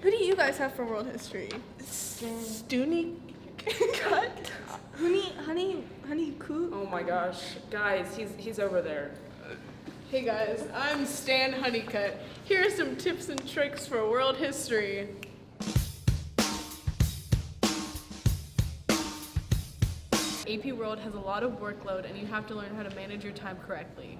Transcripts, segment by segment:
Who do you guys have for world history? Stoonie Cut? Honey Coot? Oh my gosh, guys, he's over there. Hey guys, I'm Stan Honeycutt. Here are some tips and tricks for world history. AP World has a lot of workload and you have to learn how to manage your time correctly.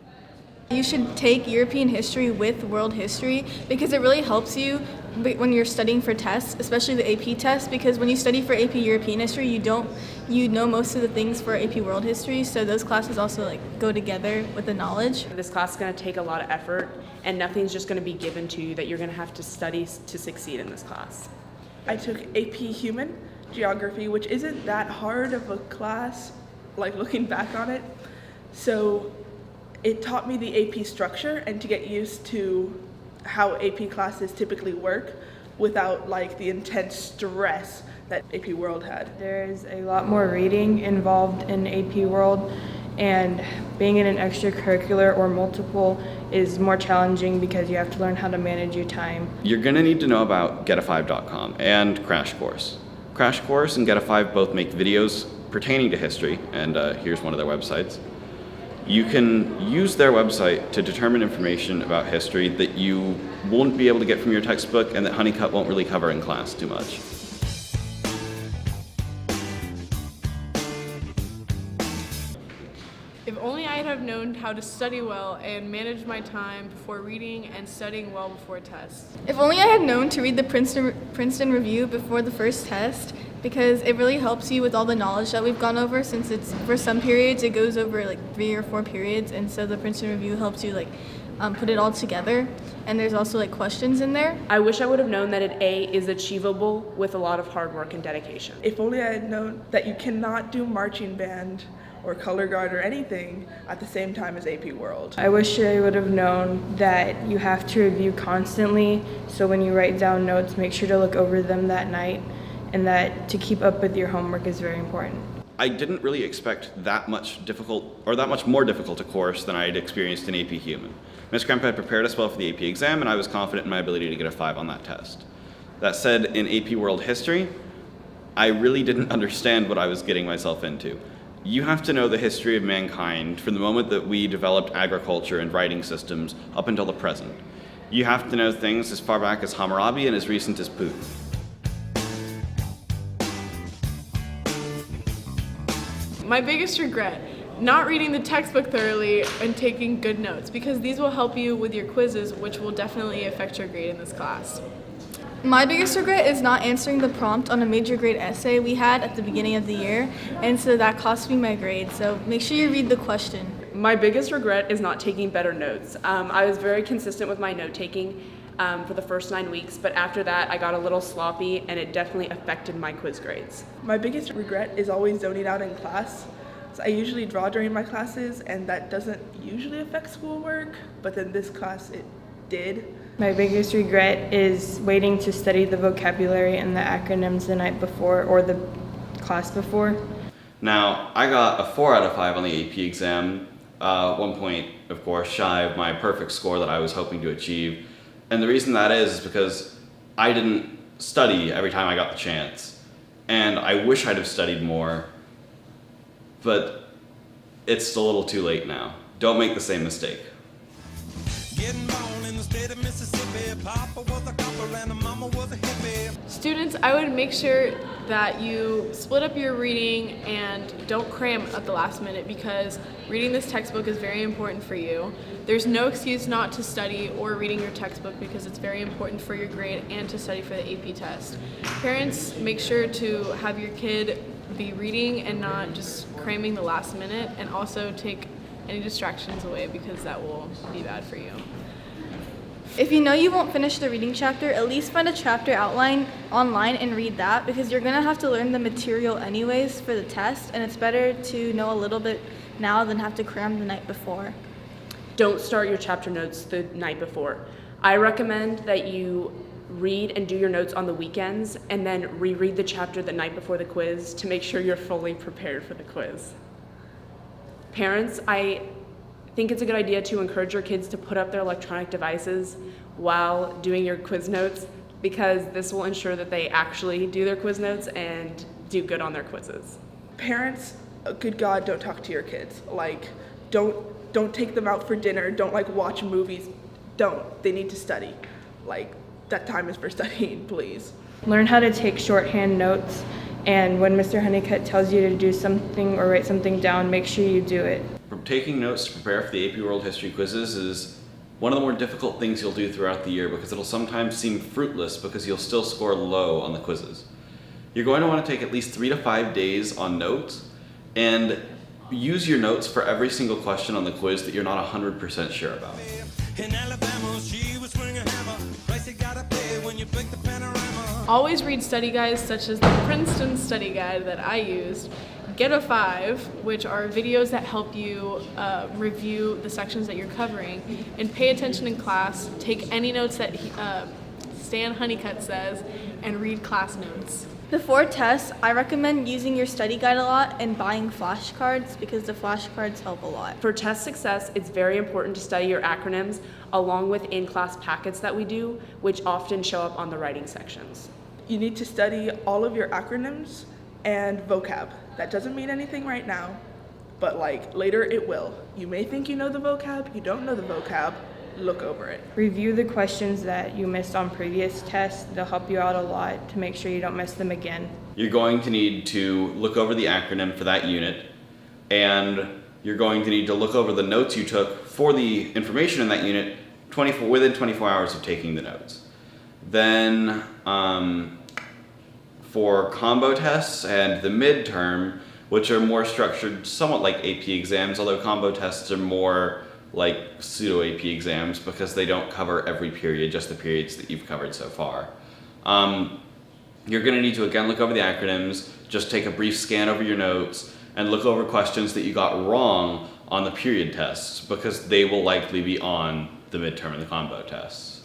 You should take European history with world history because it really helps you when you're studying for tests, especially the AP test, because when you study for AP European history, you know most of the things for AP world history, so those classes also go together with the knowledge. This class is going to take a lot of effort and nothing's just going to be given to you that you're going to have to study to succeed in this class. I took AP Human Geography, which isn't that hard of a class, looking back on it. So it taught me the AP structure and to get used to how AP classes typically work without the intense stress that AP World had. There's a lot more reading involved in AP World, and being in an extracurricular or multiple is more challenging because you have to learn how to manage your time. You're going to need to know about Get-A-5.com and Crash Course. Crash Course and Get-A-5 both make videos pertaining to history, and here's one of their websites. You can use their website to determine information about history that you won't be able to get from your textbook and that Honeycutt won't really cover in class too much. If only I had known how to study well and manage my time before reading and studying well before tests. If only I had known to read the Princeton Review before the first test, because it really helps you with all the knowledge that we've gone over, since it's for some periods it goes over 3 or 4 periods, and so the Princeton Review helps you put it all together, and there's also questions in there. I wish I would have known that an A is achievable with a lot of hard work and dedication. If only I had known that you cannot do marching band or color guard or anything at the same time as AP World. I wish I would have known that you have to review constantly, so when you write down notes, make sure to look over them that night, and that to keep up with your homework is very important. I didn't really expect that much more difficult a course than I had experienced in AP Human. Ms. Krempe had prepared us well for the AP exam, and I was confident in my ability to get a 5 on that test. That said, in AP World History, I really didn't understand what I was getting myself into. You have to know the history of mankind from the moment that we developed agriculture and writing systems up until the present. You have to know things as far back as Hammurabi and as recent as Putin. My biggest regret, not reading the textbook thoroughly and taking good notes, because these will help you with your quizzes, which will definitely affect your grade in this class. My biggest regret is not answering the prompt on a major grade essay we had at the beginning of the year, and so that cost me my grade, so make sure you read the question. My biggest regret is not taking better notes. I was very consistent with my note-taking for the first 9 weeks, but after that I got a little sloppy and it definitely affected my quiz grades. My biggest regret is always zoning out in class. So I usually draw during my classes, and that doesn't usually affect schoolwork, but then this class it did. My biggest regret is waiting to study the vocabulary and the acronyms the night before or the class before. Now, I got a 4 out of 5 on the AP exam, 1 point, of course, shy of my perfect score that I was hoping to achieve. And the reason that is because I didn't study every time I got the chance. And I wish I'd have studied more, but it's a little too late now. Don't make the same mistake. Getting born in the state of Mississippi, Papa was a copper and Mama was a hippie. Students, I would make sure that you split up your reading and don't cram at the last minute, because reading this textbook is very important for you. There's no excuse not to study or reading your textbook, because it's very important for your grade and to study for the AP test. Parents, make sure to have your kid be reading and not just cramming the last minute, and also take any distractions away, because that will be bad for you. If you know you won't finish the reading chapter, at least find a chapter outline online and read that, because you're going to have to learn the material anyways for the test, and it's better to know a little bit now than have to cram the night before. Don't start your chapter notes the night before. I recommend that you read and do your notes on the weekends and then reread the chapter the night before the quiz to make sure you're fully prepared for the quiz. Parents, I think it's a good idea to encourage your kids to put up their electronic devices while doing your quiz notes. because this will ensure that they actually do their quiz notes and do good on their quizzes. Parents, good God, don't talk to your kids. Like, don't take them out for dinner. Don't like watch movies. Don't. They need to study. Like, that time is for studying, please. Learn how to take shorthand notes, and when Mr. Honeycutt tells you to do something or write something down, make sure you do it. Taking notes to prepare for the AP World History quizzes is one of the more difficult things you'll do throughout the year because it'll sometimes seem fruitless because you'll still score low on the quizzes. You're going to want to take at least 3 to 5 days on notes and use your notes for every single question on the quiz that you're not 100% sure about. In Alabama, she was swinging a hammer. Price you gotta pay when you break the panorama. Always read study guides such as the Princeton study guide that I used. Get a 5, which are videos that help you review the sections that you're covering, and pay attention in class. Take any notes that Stan Honeycutt says, and read class notes. Before tests, I recommend using your study guide a lot and buying flashcards because the flashcards help a lot. For test success, it's very important to study your acronyms along with in-class packets that we do, which often show up on the writing sections. You need to study all of your acronyms and vocab. That doesn't mean anything right now, but like later it will. You may think you know the vocab, you don't know the vocab, look over it. Review the questions that you missed on previous tests. They'll help you out a lot to make sure you don't miss them again. You're going to need to look over the acronym for that unit, and you're going to need to look over the notes you took for the information in that unit within 24 hours of taking the notes. Then for combo tests and the midterm, which are more structured somewhat like AP exams, although combo tests are more like pseudo AP exams because they don't cover every period, just the periods that you've covered so far. You're going to need to again look over the acronyms, just take a brief scan over your notes, and look over questions that you got wrong on the period tests because they will likely be on the midterm and the combo tests.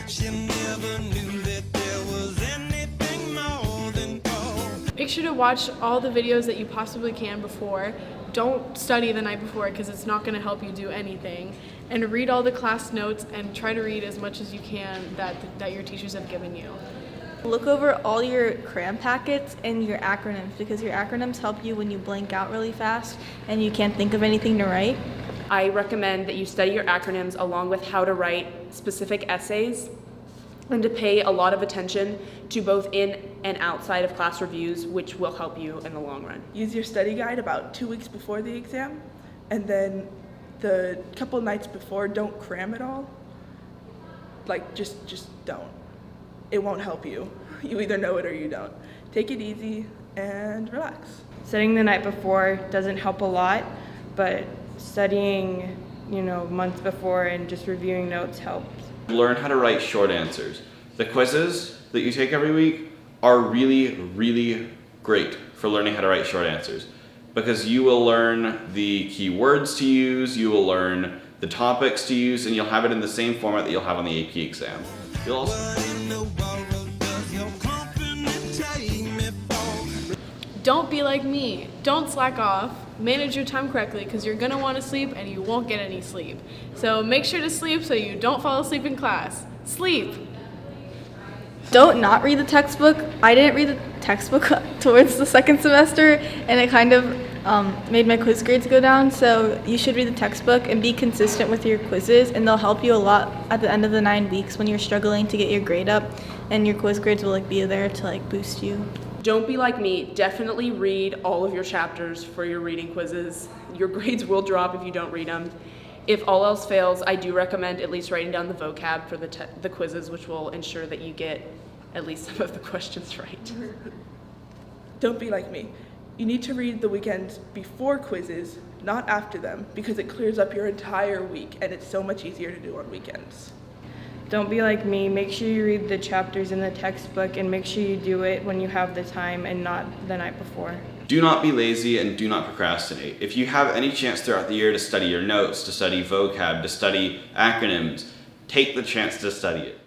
She never knew that there was anything more than gold. Make sure to watch all the videos that you possibly can before. Don't study the night before because it's not going to help you do anything. And read all the class notes and try to read as much as you can that your teachers have given you. Look over all your cram packets and your acronyms because your acronyms help you when you blank out really fast and you can't think of anything to write. I recommend that you study your acronyms along with how to write specific essays and to pay a lot of attention to both in and outside of class reviews, which will help you in the long run. Use your study guide about 2 weeks before the exam, and then the couple nights before, don't cram it all. Like, just don't. It won't help you. You either know it or you don't. Take it easy and relax. Studying the night before doesn't help a lot, but studying, months before and just reviewing notes helps. Learn how to write short answers. The quizzes that you take every week are really, really great for learning how to write short answers because you will learn the key words to use, you will learn the topics to use, and you'll have it in the same format that you'll have on the AP exam. You'll also What in the world does your company take me for? Don't be like me. Don't slack off. Manage your time correctly because you're going to want to sleep and you won't get any sleep. So make sure to sleep so you don't fall asleep in class. Sleep. Don't not read the textbook. I didn't read the textbook towards the second semester and it kind of made my quiz grades go down. So you should read the textbook and be consistent with your quizzes and they'll help you a lot at the end of the 9 weeks when you're struggling to get your grade up and your quiz grades will be there to boost you. Don't be like me. Definitely read all of your chapters for your reading quizzes. Your grades will drop if you don't read them. If all else fails, I do recommend at least writing down the vocab for the quizzes, which will ensure that you get at least some of the questions right. Don't be like me. You need to read the weekends before quizzes, not after them, because it clears up your entire week and it's so much easier to do on weekends. Don't be like me. Make sure you read the chapters in the textbook and make sure you do it when you have the time and not the night before. do not be lazy and do not procrastinate. If you have any chance throughout the year to study your notes, to study vocab, to study acronyms, take the chance to study it.